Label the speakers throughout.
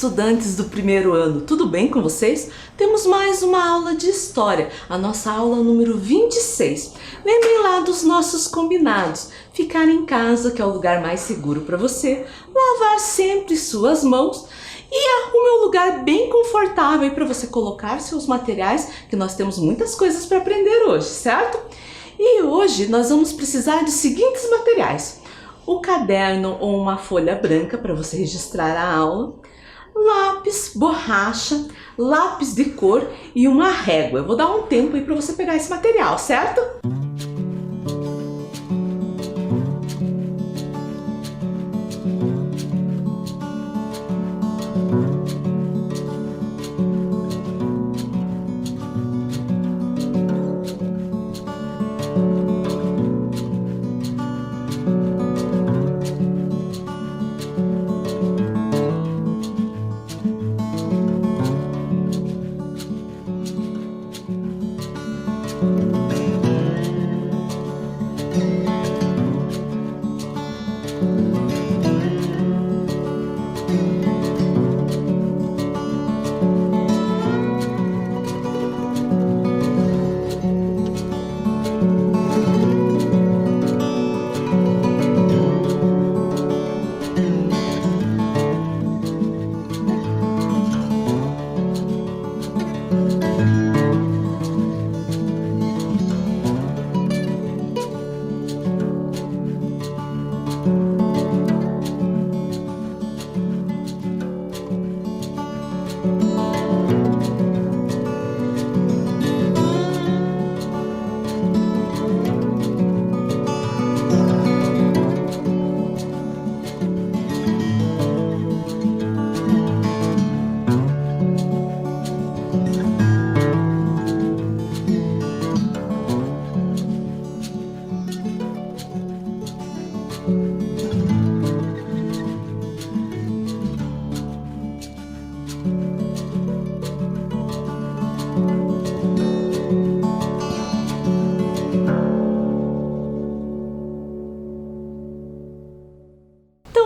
Speaker 1: estudantes do primeiro ano, tudo bem com vocês? Temos mais uma aula de História, a nossa aula número 26. Lembrem lá dos nossos combinados, ficar em casa, que é o lugar mais seguro para você, lavar sempre suas mãos e arrume um lugar bem confortável para você colocar seus materiais, que nós temos muitas coisas para aprender hoje, certo? E hoje nós vamos precisar dos seguintes materiais: o caderno ou uma folha branca para você registrar a aula, lápis, borracha, lápis de cor e uma régua. Eu vou dar um tempo aí para você pegar esse material, certo?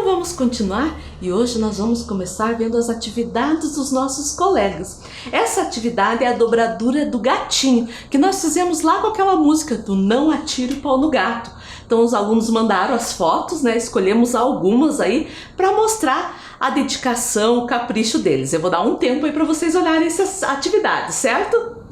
Speaker 1: Vamos continuar e hoje nós vamos começar vendo as atividades dos nossos colegas. Essa atividade é a dobradura do gatinho, que nós fizemos lá com aquela música do Não Atire o Pau no Gato. Então os alunos mandaram as fotos, né? Escolhemos algumas aí para mostrar a dedicação, o capricho deles. Eu vou dar um tempo aí para vocês olharem essas atividades, certo?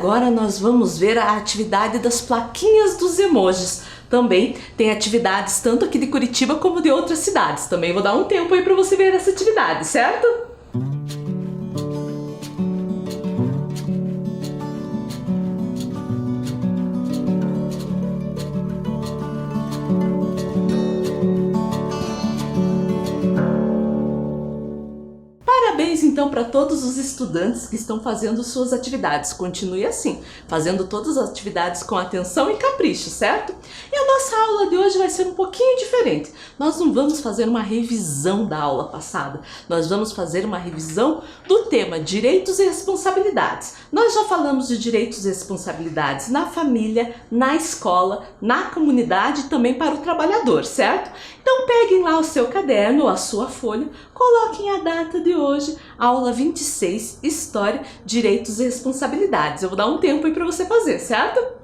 Speaker 1: Agora nós vamos ver a atividade das plaquinhas dos emojis. Também tem atividades tanto aqui de Curitiba como de outras cidades. Também vou dar um tempo aí para você ver essa atividade, certo? Parabéns então para todos os estudantes que estão fazendo suas atividades. Continue assim, fazendo todas as atividades com atenção e capricho, certo? E a nossa aula de hoje vai ser um pouquinho diferente. Nós não vamos fazer uma revisão da aula passada. Nós vamos fazer uma revisão do tema Direitos e Responsabilidades. Nós já falamos de direitos e responsabilidades na família, na escola, na comunidade e também para o trabalhador, certo? Então peguem lá o seu caderno ou a sua folha, coloquem a data de hoje, aula 26, História, Direitos e Responsabilidades. Eu vou dar um tempo aí para você fazer, certo?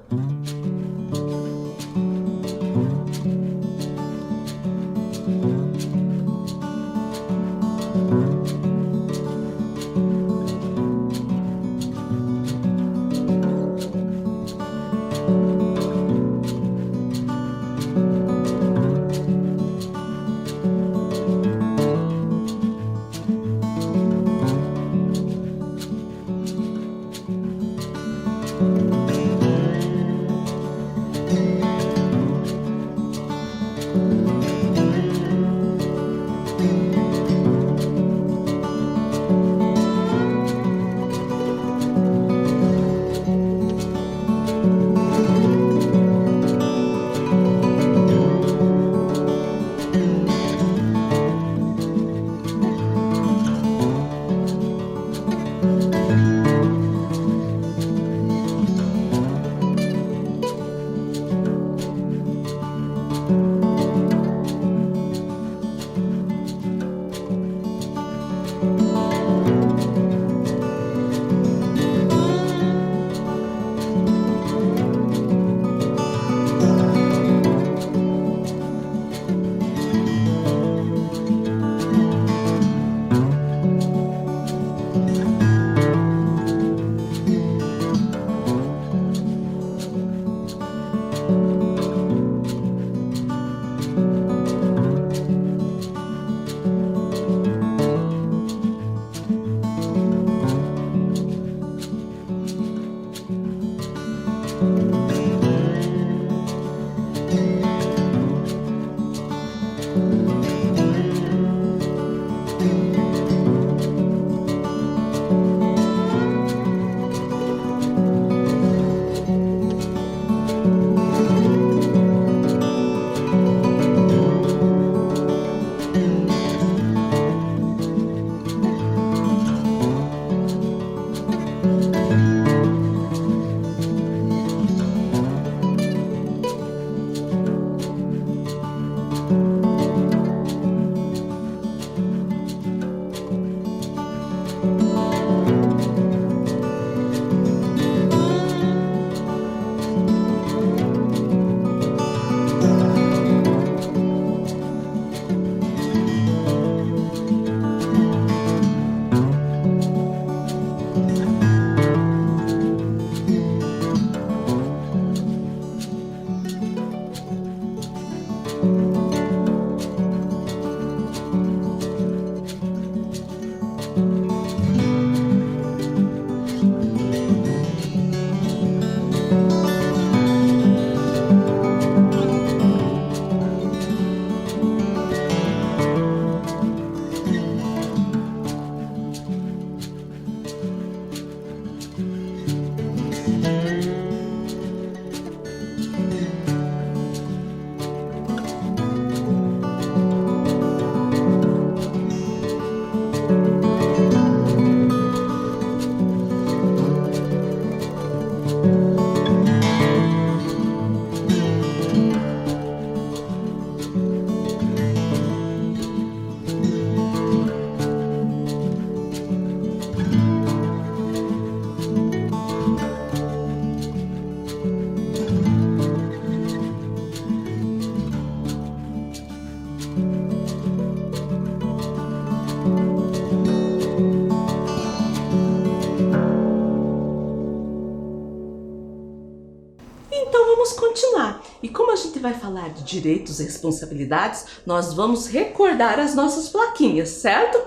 Speaker 1: Vamos continuar. E como a gente vai falar de direitos e responsabilidades, nós vamos recordar as nossas plaquinhas, certo?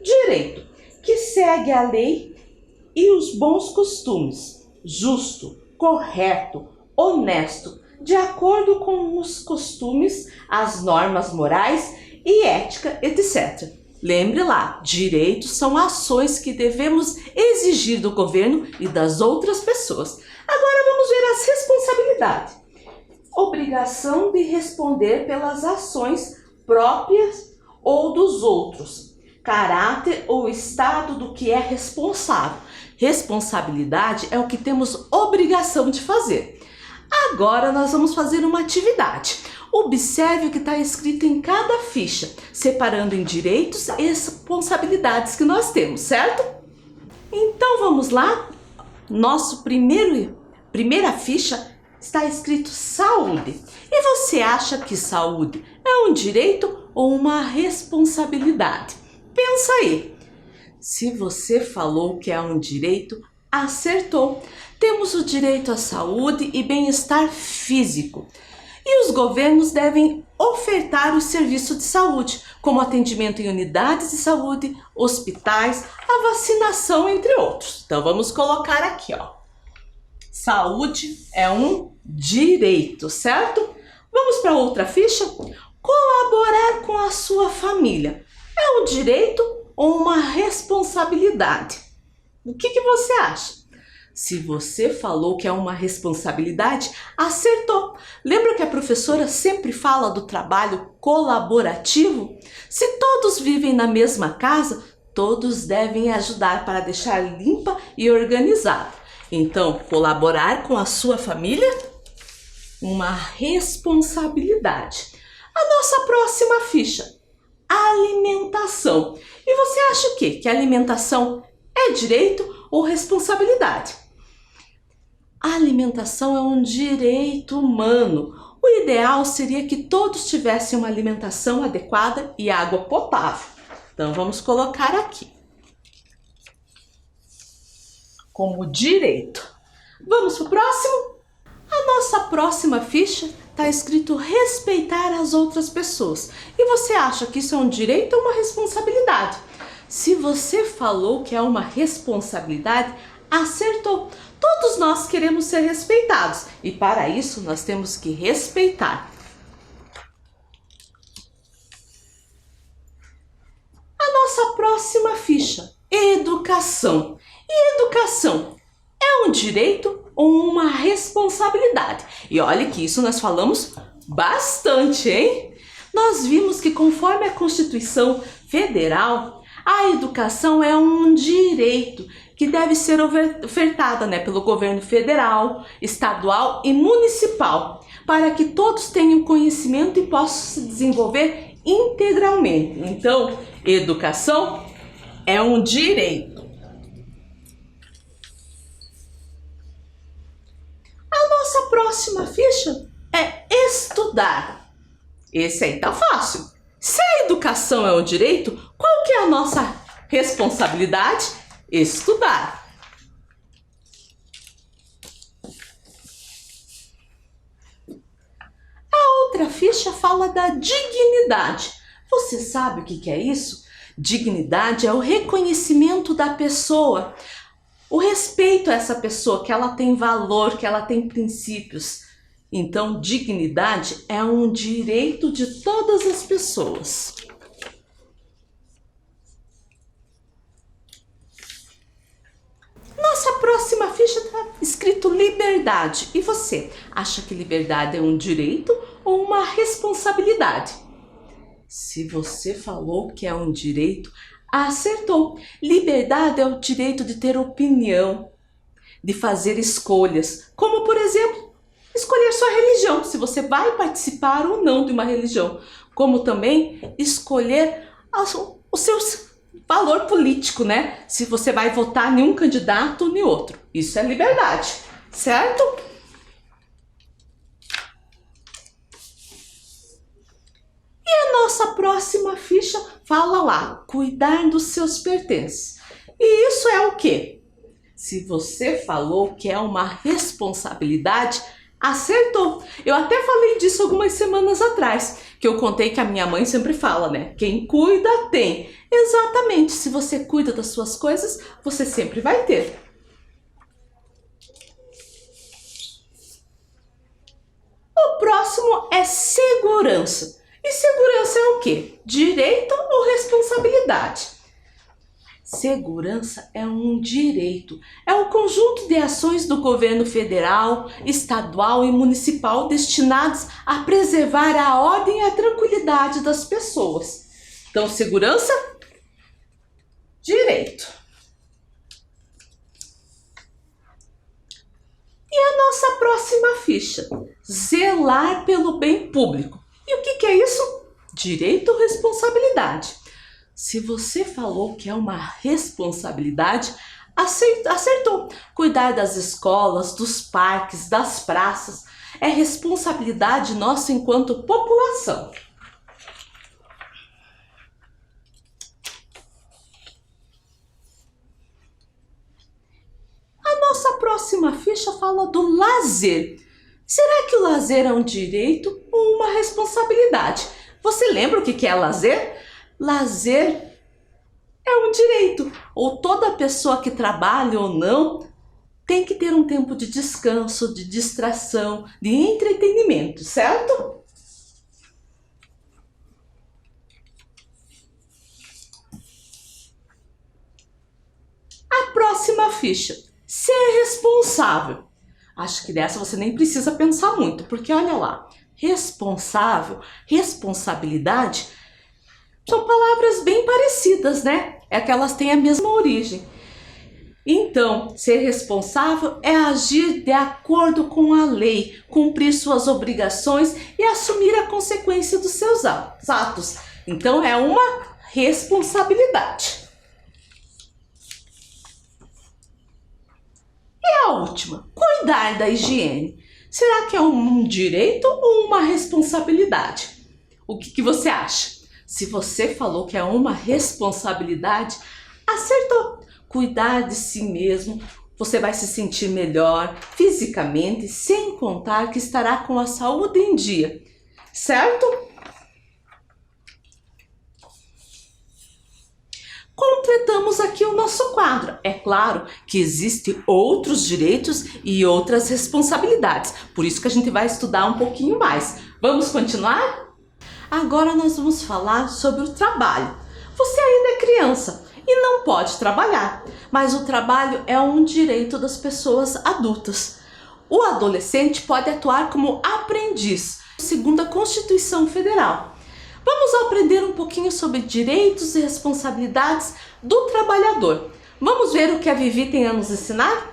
Speaker 1: Direito, que segue a lei e os bons costumes, justo, correto, honesto, de acordo com os costumes, as normas morais e ética, etc. Lembre lá, direitos são ações que devemos exigir do governo e das outras pessoas. Agora vamos ver as responsabilidades. Obrigação de responder pelas ações próprias ou dos outros. Caráter ou estado do que é responsável. Responsabilidade é o que temos obrigação de fazer. Agora nós vamos fazer uma atividade. Observe o que está escrito em cada ficha, separando em direitos e responsabilidades que nós temos, certo? Então vamos lá? Nosso primeira ficha está escrito saúde. E você acha que saúde é um direito ou uma responsabilidade? Pensa aí. Se você falou que é um direito, acertou. Temos o direito à saúde e bem-estar físico. E os governos devem ofertar o serviço de saúde, como atendimento em unidades de saúde, hospitais, a vacinação, entre outros. Então vamos colocar aqui, ó. Saúde é um direito, certo? Vamos para outra ficha? Colaborar com a sua família é um direito ou uma responsabilidade? O que você acha? Se você falou que é uma responsabilidade, acertou. Lembra que a professora sempre fala do trabalho colaborativo? Se todos vivem na mesma casa, todos devem ajudar para deixar limpa e organizada. Então, colaborar com a sua família? Uma responsabilidade. A nossa próxima ficha. alimentação. E você acha o quê? Que alimentação é direito ou responsabilidade? A alimentação é um direito humano. O ideal seria que todos tivessem uma alimentação adequada e água potável. Então vamos colocar aqui como direito. Vamos para o próximo? A nossa próxima ficha está escrito respeitar as outras pessoas. E você acha que isso é um direito ou uma responsabilidade? Se você falou que é uma responsabilidade, acertou. Todos nós queremos ser respeitados e para isso nós temos que respeitar. A nossa próxima ficha, educação. E educação é um direito ou uma responsabilidade? E olha que isso nós falamos bastante, hein? Nós vimos que conforme a Constituição Federal, a educação é um direito que deve ser ofertada, pelo governo federal, estadual e municipal, para que todos tenham conhecimento e possam se desenvolver integralmente. Então, educação é um direito. A nossa próxima ficha é estudar. Esse aí tá fácil. Se a educação é um direito, qual que é a nossa responsabilidade? Estudar. A outra ficha fala da dignidade. Você sabe o que é isso? Dignidade é o reconhecimento da pessoa, o respeito a essa pessoa, que ela tem valor, que ela tem princípios. Então, dignidade é um direito de todas as pessoas. Nossa próxima ficha está escrito liberdade. E você, acha que liberdade é um direito ou uma responsabilidade? Se você falou que é um direito, acertou. Liberdade é o direito de ter opinião, de fazer escolhas, como por exemplo, escolher sua religião, se você vai participar ou não de uma religião, como também escolher o seu valor político, se você vai votar em um candidato ou em outro. Isso é liberdade, certo? E a nossa próxima ficha fala lá, cuidar dos seus pertences. E isso é o quê? Se você falou que é uma responsabilidade, acertou. Eu até falei disso algumas semanas atrás, que eu contei que a minha mãe sempre fala, quem cuida tem. Exatamente, se você cuida das suas coisas, você sempre vai ter. O próximo é segurança. E segurança é o quê? Direito ou responsabilidade? Segurança é um direito, é um conjunto de ações do governo federal, estadual e municipal destinados a preservar a ordem e a tranquilidade das pessoas. Então, segurança, direito. E a nossa próxima ficha, zelar pelo bem público. E o que é isso? Direito ou responsabilidade? Se você falou que é uma responsabilidade, acertou. Cuidar das escolas, dos parques, das praças é responsabilidade nossa enquanto população. A nossa próxima ficha fala do lazer. Será que o lazer é um direito ou uma responsabilidade? Você lembra o que é lazer? Lazer é um direito, ou toda pessoa que trabalha ou não tem que ter um tempo de descanso, de distração, de entretenimento, certo? A próxima ficha, ser responsável. Acho que dessa você nem precisa pensar muito, porque olha lá, responsável, responsabilidade, são palavras bem parecidas, É que elas têm a mesma origem. Então, ser responsável é agir de acordo com a lei, cumprir suas obrigações e assumir a consequência dos seus atos. Então é uma responsabilidade. E a última, cuidar da higiene. Será que é um direito ou uma responsabilidade? O que você acha? Se você falou que é uma responsabilidade, acertou. Cuidar de si mesmo, você vai se sentir melhor fisicamente, sem contar que estará com a saúde em dia, certo? Completamos aqui o nosso quadro. É claro que existem outros direitos e outras responsabilidades, por isso que a gente vai estudar um pouquinho mais. Vamos continuar? Agora nós vamos falar sobre o trabalho. Você ainda é criança e não pode trabalhar, mas o trabalho é um direito das pessoas adultas. O adolescente pode atuar como aprendiz, segundo a Constituição Federal. Vamos aprender um pouquinho sobre direitos e responsabilidades do trabalhador. Vamos ver o que a Vivi tem a nos ensinar?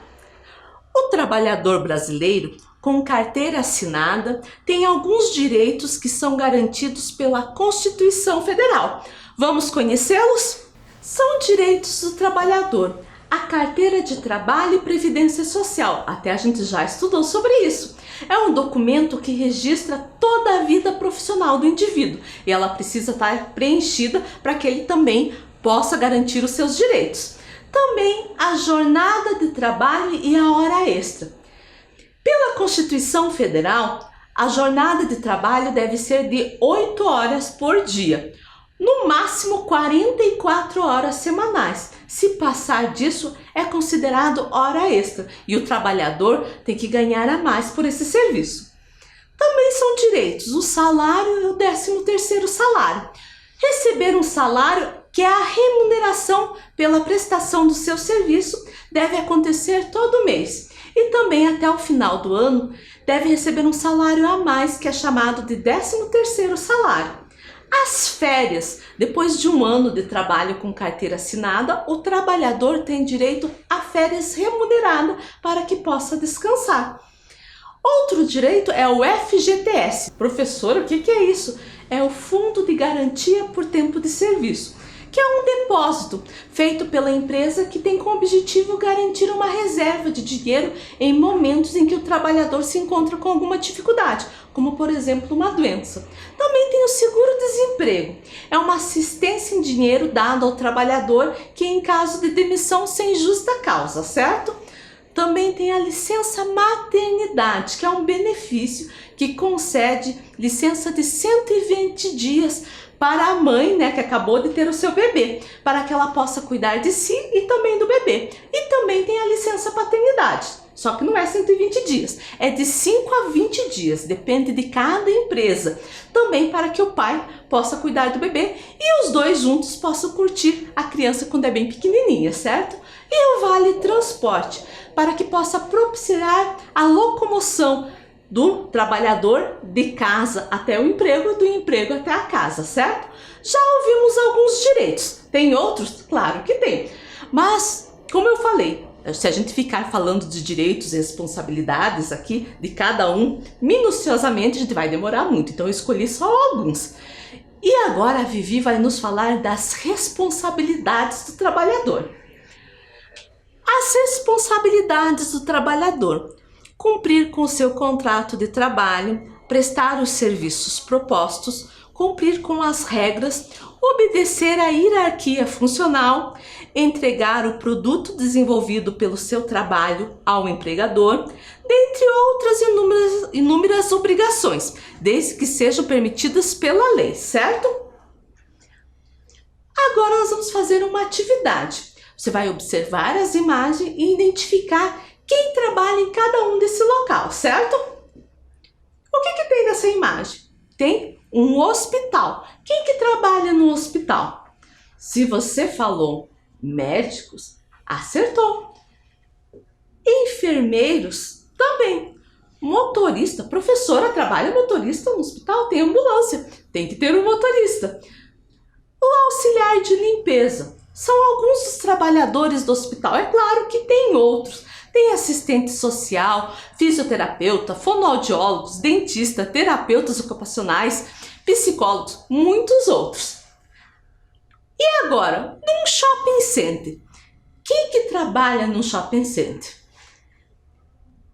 Speaker 1: O trabalhador brasileiro com carteira assinada tem alguns direitos que são garantidos pela Constituição Federal. Vamos conhecê-los? São direitos do trabalhador: a carteira de trabalho e previdência social. Até a gente já estudou sobre isso. É um documento que registra toda a vida profissional do indivíduo e ela precisa estar preenchida para que ele também possa garantir os seus direitos. Também a jornada de trabalho e a hora extra. Pela Constituição Federal, a jornada de trabalho deve ser de 8 horas por dia, no máximo 44 horas semanais. Se passar disso, é considerado hora extra e o trabalhador tem que ganhar a mais por esse serviço. Também são direitos o salário e o 13º salário. Receber um salário, que é a remuneração pela prestação do seu serviço, deve acontecer todo mês. E também até o final do ano, deve receber um salário a mais, que é chamado de 13º salário. As férias, depois de um ano de trabalho com carteira assinada, o trabalhador tem direito a férias remuneradas para que possa descansar. Outro direito é o FGTS. Professor, o que é isso? É o Fundo de Garantia por Tempo de Serviço, que é um depósito feito pela empresa que tem como objetivo garantir uma reserva de dinheiro em momentos em que o trabalhador se encontra com alguma dificuldade, como por exemplo uma doença. Também tem o seguro-desemprego. É uma assistência em dinheiro dada ao trabalhador que em caso de demissão sem justa causa, certo? Também tem a licença maternidade, que é um benefício que concede licença de 120 dias para a mãe, que acabou de ter o seu bebê, para que ela possa cuidar de si e também do bebê. E também tem a licença paternidade, só que não é 120 dias, é de 5 a 20 dias, depende de cada empresa. Também para que o pai possa cuidar do bebê e os dois juntos possam curtir a criança quando é bem pequenininha, certo? E o vale transporte, para que possa propiciar a locomoção do trabalhador de casa até o emprego, do emprego até a casa, certo? Já ouvimos alguns direitos, tem outros? Claro que tem, mas como eu falei, se a gente ficar falando de direitos e responsabilidades aqui de cada um minuciosamente, a gente vai demorar muito, então eu escolhi só alguns. E agora a Vivi vai nos falar das responsabilidades do trabalhador. As responsabilidades do trabalhador: cumprir com o seu contrato de trabalho, prestar os serviços propostos, cumprir com as regras, obedecer à hierarquia funcional, entregar o produto desenvolvido pelo seu trabalho ao empregador, dentre outras inúmeras obrigações, desde que sejam permitidas pela lei, certo? Agora nós vamos fazer uma atividade. Você vai observar as imagens e identificar quem trabalha em cada um desse local, certo? O que tem nessa imagem? Tem um hospital. Quem que trabalha no hospital? Se você falou médicos, acertou. Enfermeiros também. Motorista, professora trabalha motorista no hospital, tem ambulância, tem que ter um motorista. O auxiliar de limpeza são alguns dos trabalhadores do hospital. É claro que tem outros. Tem assistente social, fisioterapeuta, fonoaudiólogos, dentista, terapeutas ocupacionais, psicólogos, muitos outros. E agora, num shopping center. Quem que trabalha num shopping center?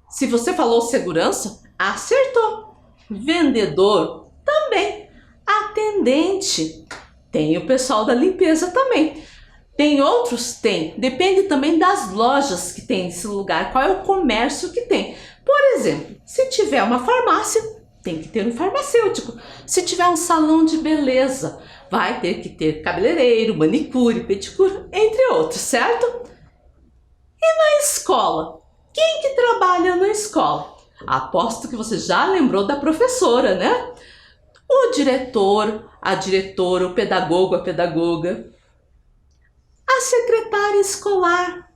Speaker 1: Se você falou segurança, acertou. Vendedor, também. Atendente, tem o pessoal da limpeza também. Tem outros? Tem. Depende também das lojas que tem nesse lugar, qual é o comércio que tem. Por exemplo, se tiver uma farmácia, tem que ter um farmacêutico. Se tiver um salão de beleza, vai ter que ter cabeleireiro, manicure, pedicure, entre outros, certo? E na escola? Quem que trabalha na escola? Aposto que você já lembrou da professora, né? O diretor, a diretora, o pedagogo, a pedagoga. A secretária escolar.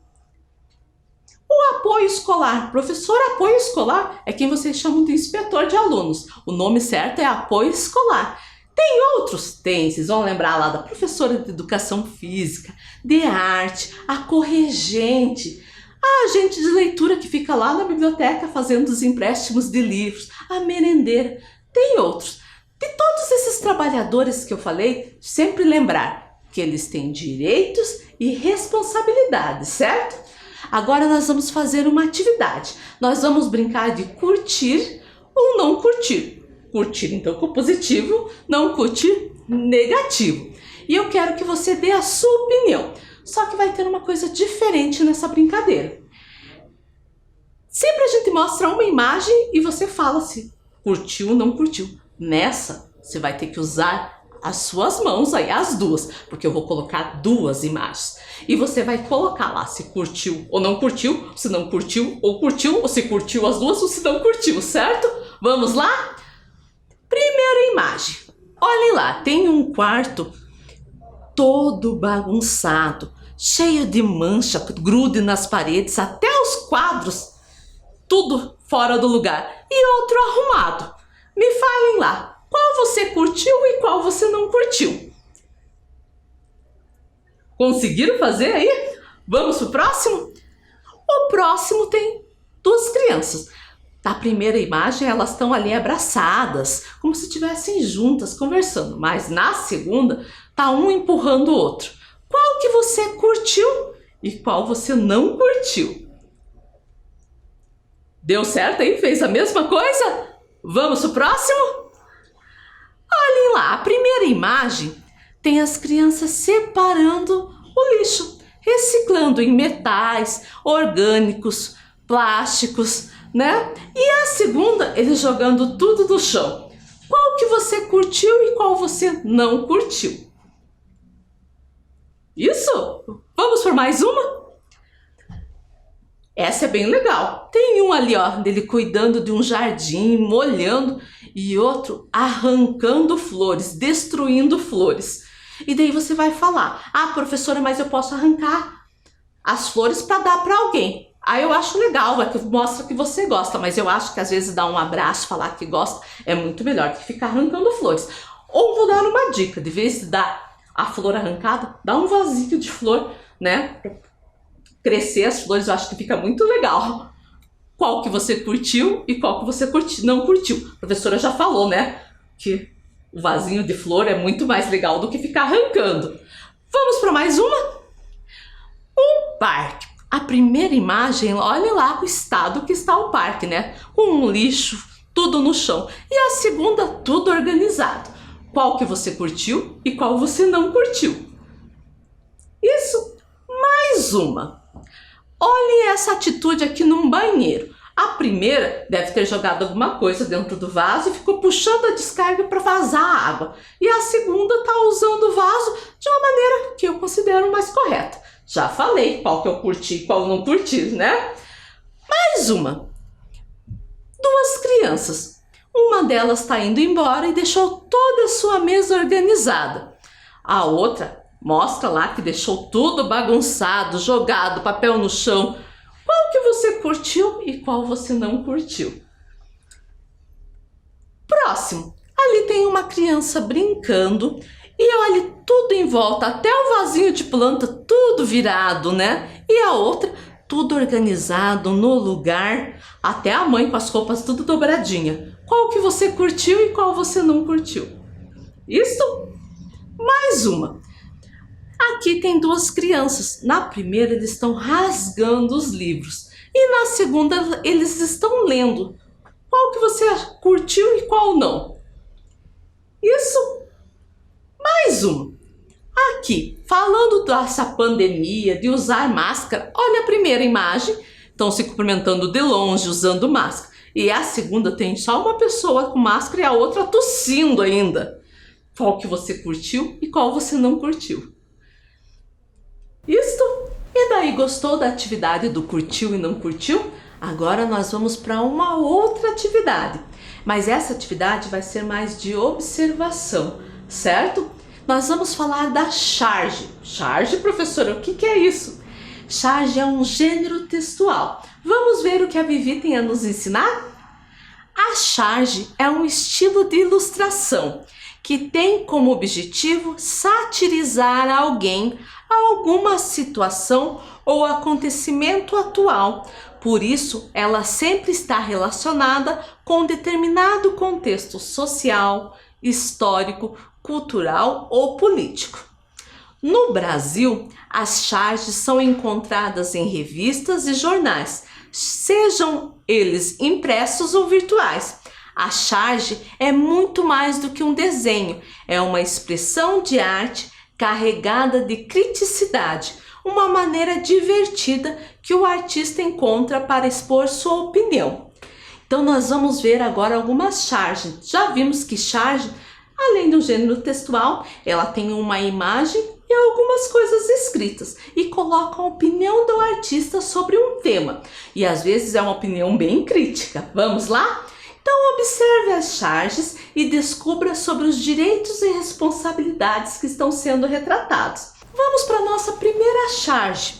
Speaker 1: O apoio escolar. Professor apoio escolar é quem vocês chamam de inspetor de alunos. O nome certo é apoio escolar. Tem outros? Tem, vocês vão lembrar lá da professora de educação física, de arte, a corregente, a agente de leitura que fica lá na biblioteca fazendo os empréstimos de livros, a merendeira. Tem outros. De todos esses trabalhadores que eu falei, sempre lembrar que eles têm direitos e responsabilidades, certo? Agora nós vamos fazer uma atividade. Nós vamos brincar de curtir ou não curtir. Curtir, então, com positivo, não curtir, negativo. E eu quero que você dê a sua opinião. Só que vai ter uma coisa diferente nessa brincadeira. Sempre a gente mostra uma imagem e você fala se curtiu ou não curtiu. Nessa, você vai ter que usar as suas mãos aí, as duas, porque eu vou colocar duas imagens. E você vai colocar lá se curtiu ou não curtiu, se não curtiu ou se curtiu as duas ou se não curtiu, certo? Vamos lá? Primeira imagem. Olhem lá, tem um quarto todo bagunçado, cheio de mancha, grude nas paredes, até os quadros, tudo fora do lugar. E outro arrumado. Me falem lá, qual você curtiu e qual você não curtiu? Conseguiram fazer aí? Vamos pro próximo? O próximo tem duas crianças. Na primeira imagem elas estão ali abraçadas, como se estivessem juntas conversando, mas na segunda tá um empurrando o outro. Qual que você curtiu e qual você não curtiu? Deu certo aí? Fez a mesma coisa? Vamos pro próximo? Olhem lá, a primeira imagem tem as crianças separando o lixo, reciclando em metais, orgânicos, plásticos, né? E a segunda, eles jogando tudo no chão. Qual que você curtiu e qual você não curtiu? Isso? Vamos por mais uma? Essa é bem legal. Tem um ali, ó, dele cuidando de um jardim, molhando, e outro arrancando flores, destruindo flores. E daí você vai falar: ah, professora, mas eu posso arrancar as flores para dar para alguém. Aí eu acho legal, é que mostra que você gosta, mas eu acho que às vezes dar um abraço, falar que gosta, é muito melhor que ficar arrancando flores. Ou vou dar uma dica: de vez de dar a flor arrancada, dá um vasinho de flor, né? Crescer as flores, eu acho que fica muito legal. Qual que você curtiu e qual que você não curtiu? A professora já falou, né? Que o vasinho de flor é muito mais legal do que ficar arrancando. Vamos para mais uma? Um parque. A primeira imagem, olha lá o estado que está o parque, né? Com um lixo, tudo no chão. E a segunda, tudo organizado. Qual que você curtiu e qual você não curtiu? Isso. Mais uma. Olhe essa atitude aqui num banheiro. A primeira deve ter jogado alguma coisa dentro do vaso e ficou puxando a descarga para vazar a água. E a segunda está usando o vaso de uma maneira que eu considero mais correta. Já falei qual que eu curti e qual não curti, né? Mais uma. Duas crianças. Uma delas está indo embora e deixou toda a sua mesa organizada. A outra mostra lá que deixou tudo bagunçado, jogado, papel no chão. Qual que você curtiu e qual você não curtiu? Próximo. Ali tem uma criança brincando e olha tudo em volta, até o vasinho de planta, tudo virado, né? E a outra, tudo organizado no lugar, até a mãe com as roupas tudo dobradinha. Qual que você curtiu e qual você não curtiu? Isso? Mais uma. Aqui tem duas crianças. Na primeira eles estão rasgando os livros e na segunda eles estão lendo. Qual que você curtiu e qual não? Isso. Mais um. Aqui, falando dessa pandemia, de usar máscara, olha a primeira imagem, estão se cumprimentando de longe usando máscara. E a segunda tem só uma pessoa com máscara e a outra tossindo ainda. Qual que você curtiu e qual você não curtiu? Isto? E daí, gostou da atividade do curtiu e não curtiu? Agora nós vamos para uma outra atividade. Mas essa atividade vai ser mais de observação, certo? Nós vamos falar da charge. Charge, professora, o que é isso? Charge é um gênero textual. Vamos ver o que a Vivi tem a nos ensinar? A charge é um estilo de ilustração que tem como objetivo satirizar alguém, alguma situação ou acontecimento atual. Por isso, ela sempre está relacionada com determinado contexto social, histórico, cultural ou político. No Brasil, as charges são encontradas em revistas e jornais, sejam eles impressos ou virtuais. A charge é muito mais do que um desenho, é uma expressão de arte carregada de criticidade, uma maneira divertida que o artista encontra para expor sua opinião. Então nós vamos ver agora algumas charges. Já vimos que charge, além do gênero textual, ela tem uma imagem e algumas coisas escritas e coloca a opinião do artista sobre um tema. E às vezes é uma opinião bem crítica. Vamos lá? Então observe as charges e descubra sobre os direitos e responsabilidades que estão sendo retratados. Vamos para a nossa primeira charge.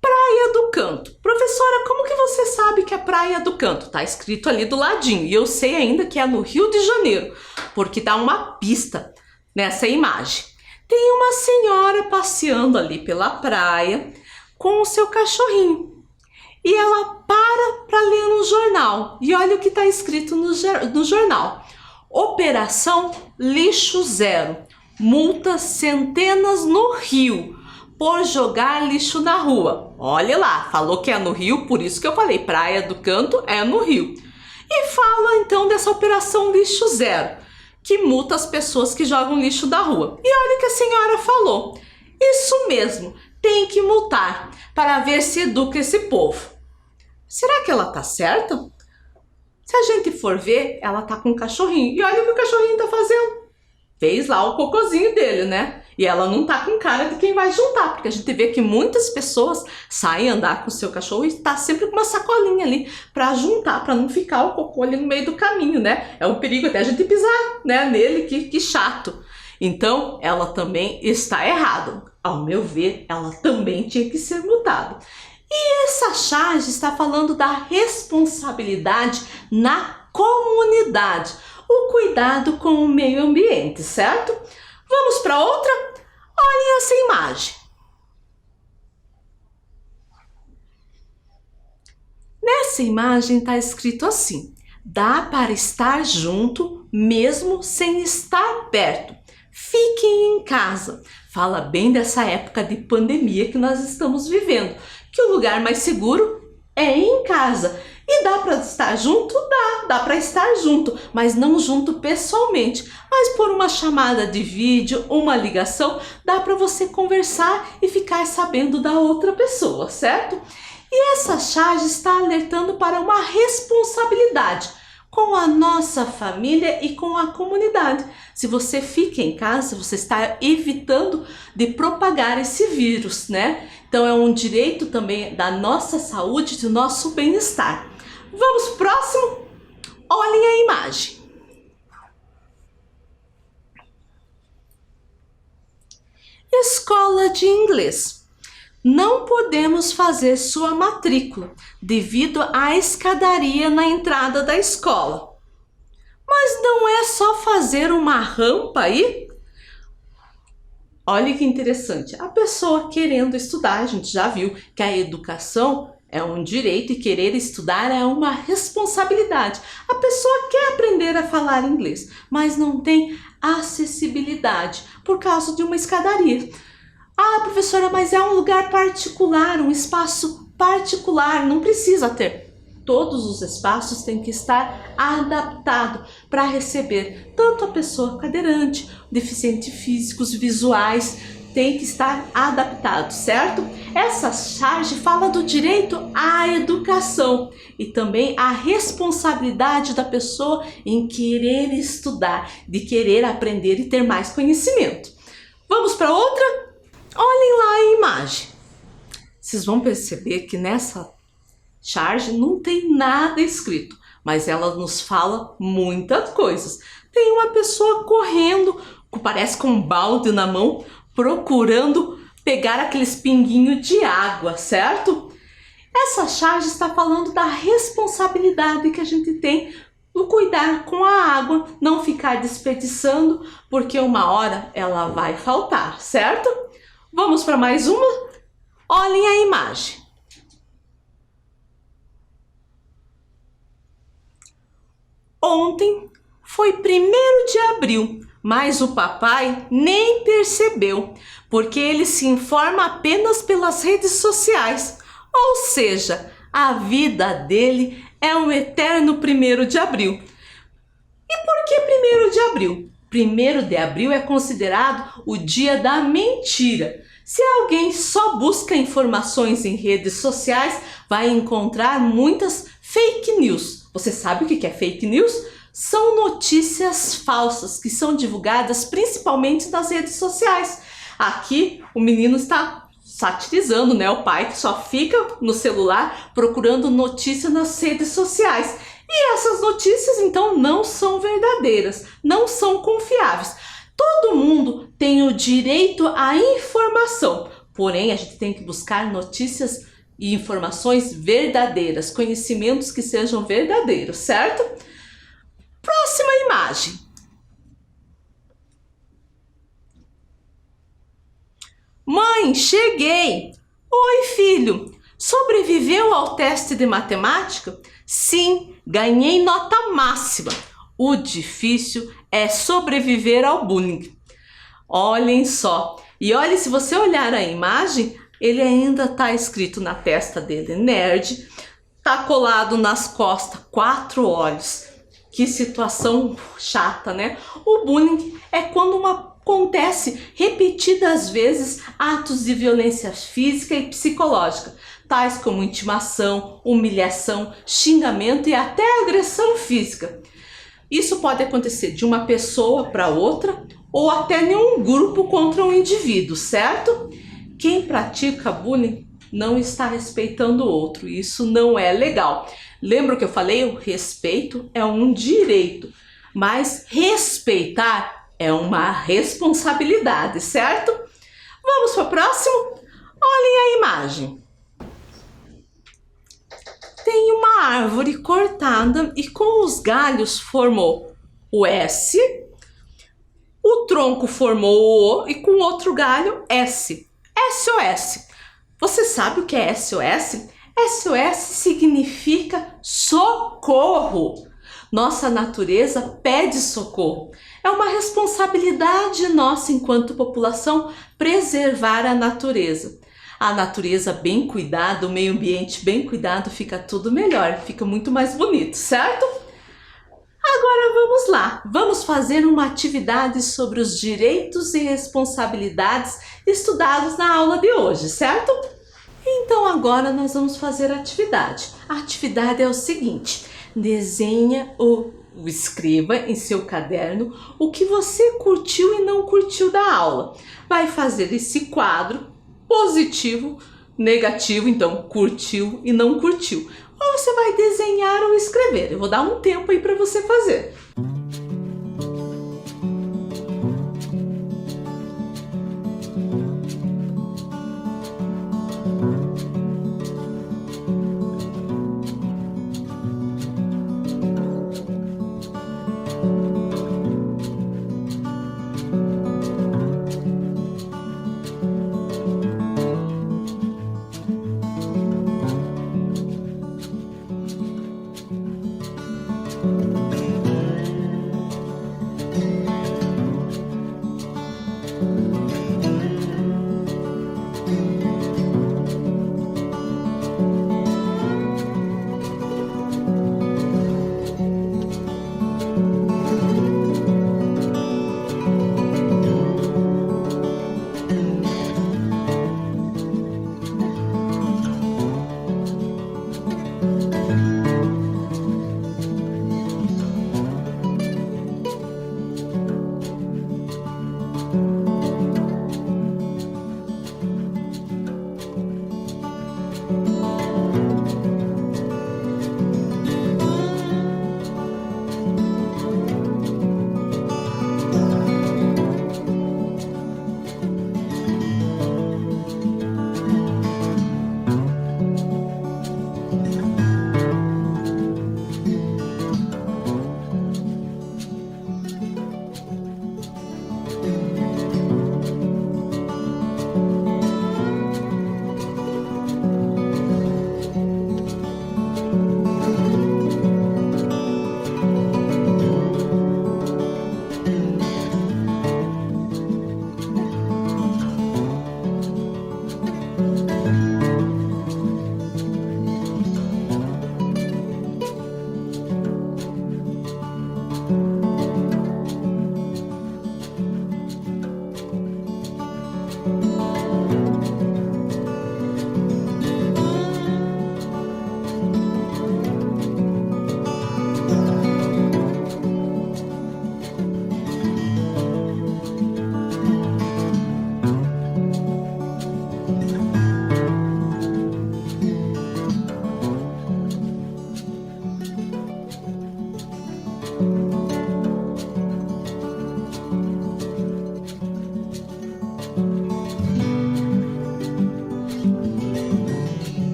Speaker 1: Praia do Canto. Professora, como que você sabe que é Praia do Canto? Tá escrito ali do ladinho e eu sei ainda que é no Rio de Janeiro, porque dá uma pista nessa imagem. Tem uma senhora passeando ali pela praia com o seu cachorrinho. E ela para ler no jornal. E olha o que está escrito no jornal. Operação Lixo Zero. Multa centenas no Rio por jogar lixo na rua. Olha lá, falou que é no Rio, por isso que eu falei Praia do Canto é no Rio. E fala então dessa Operação Lixo Zero, que multa as pessoas que jogam lixo da rua. E olha o que a senhora falou. Isso mesmo, tem que multar para ver se educa esse povo. Será que ela tá certa? Se a gente for ver, ela tá com um cachorrinho. E olha o que o cachorrinho tá fazendo. Fez lá o cocôzinho dele, né? E ela não tá com cara de quem vai juntar, porque a gente vê que muitas pessoas saem andar com o seu cachorro e tá sempre com uma sacolinha ali para juntar, para não ficar o cocô ali no meio do caminho, né? É um perigo até a gente pisar, né, nele, que chato. Então, ela também está errada. Ao meu ver, ela também tinha que ser multada. E essa charge está falando da responsabilidade na comunidade, o cuidado com o meio ambiente, certo? Vamos para outra? Olhem essa imagem. Nessa imagem está escrito assim: dá para estar junto mesmo sem estar perto. Fiquem em casa. Fala bem dessa época de pandemia que nós estamos vivendo, que o lugar mais seguro é em casa. E dá para estar junto? Dá para estar junto, mas não junto pessoalmente. Mas por uma chamada de vídeo, uma ligação, dá para você conversar e ficar sabendo da outra pessoa, certo? E essa charge está alertando para uma responsabilidade com a nossa família e com a comunidade. Se você fica em casa, você está evitando de propagar esse vírus, né? Então é um direito também da nossa saúde, do nosso bem-estar. Vamos pro próximo? Olhem a imagem. Escola de inglês. Não podemos fazer sua matrícula devido à escadaria na entrada da escola. Mas não é só fazer uma rampa aí? Olha que interessante. A pessoa querendo estudar, a gente já viu que a educação é um direito e querer estudar é uma responsabilidade. A pessoa quer aprender a falar inglês, mas não tem acessibilidade por causa de uma escadaria. Ah, professora, mas é um lugar particular, um espaço particular, não precisa ter. Todos os espaços têm que estar adaptados para receber tanto a pessoa cadeirante, deficiente físicos, visuais, tem que estar adaptado, certo? Essa charge fala do direito à educação e também a responsabilidade da pessoa em querer estudar, de querer aprender e ter mais conhecimento. Vamos para outra? Olhem lá a imagem. Vocês vão perceber que nessa charge não tem nada escrito, mas ela nos fala muitas coisas. Tem uma pessoa correndo, parece com um balde na mão, procurando pegar aqueles pinguinhos de água, certo? Essa charge está falando da responsabilidade que a gente tem no cuidar com a água, não ficar desperdiçando, porque uma hora ela vai faltar, certo? Vamos para mais uma? Olhem a imagem. Ontem foi 1º de abril, mas o papai nem percebeu, porque ele se informa apenas pelas redes sociais. Ou seja, a vida dele é um eterno 1º de abril. E por que 1º de abril? 1º de abril é considerado o dia da mentira. Se alguém só busca informações em redes sociais, vai encontrar muitas fake news. Você sabe o que é fake news? São notícias falsas que são divulgadas principalmente nas redes sociais. Aqui o menino está satirizando, né? O pai que só fica no celular procurando notícia nas redes sociais. E essas notícias então não são verdadeiras, não são confiáveis. Todo mundo tem o direito à informação, porém a gente tem que buscar notícias e informações verdadeiras, conhecimentos que sejam verdadeiros, certo? Próxima imagem. Mãe, cheguei! Oi, filho! Sobreviveu ao teste de matemática? Sim, ganhei nota máxima. O difícil é sobreviver ao bullying. Olhem só. E olhe, se você olhar a imagem, ele ainda está escrito na testa dele, nerd. Tá colado nas costas, 4 olhos. Que situação chata, né? O bullying é quando acontece repetidas vezes atos de violência física e psicológica, tais como intimação, humilhação, xingamento e até agressão física. Isso pode acontecer de uma pessoa para outra ou até em um grupo contra um indivíduo, certo? Quem pratica bullying não está respeitando o outro, isso não é legal. Lembra que eu falei? O respeito é um direito, mas respeitar é uma responsabilidade, certo? Vamos para o próximo? Olhem a imagem. Tem uma árvore cortada e com os galhos formou o S, o tronco formou o O e com outro galho S. SOS. Você sabe o que é SOS? SOS significa socorro. Nossa natureza pede socorro. É uma responsabilidade nossa enquanto população preservar a natureza. A natureza bem cuidada, o meio ambiente bem cuidado, fica tudo melhor, fica muito mais bonito, certo? Agora vamos lá, vamos fazer uma atividade sobre os direitos e responsabilidades estudados na aula de hoje, certo? Então agora nós vamos fazer a atividade. A atividade é o seguinte: desenha ou escreva em seu caderno o que você curtiu e não curtiu da aula. Vai fazer esse quadro positivo, negativo, então curtiu e não curtiu. Ou você vai desenhar ou escrever. Eu vou dar um tempo aí para você fazer.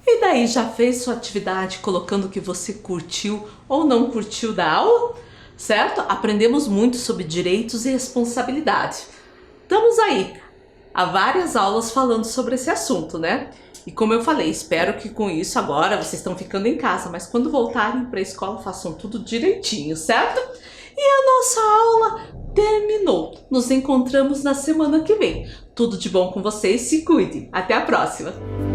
Speaker 1: E daí, já fez sua atividade colocando o que você curtiu ou não curtiu da aula? Certo? Aprendemos muito sobre direitos e responsabilidade. Estamos aí há várias aulas falando sobre esse assunto, né? E como eu falei, espero que com isso agora vocês estão ficando em casa, mas quando voltarem para a escola façam tudo direitinho, certo? E a nossa aula terminou. Nos encontramos na semana que vem. Tudo de bom com vocês, se cuidem. Até a próxima!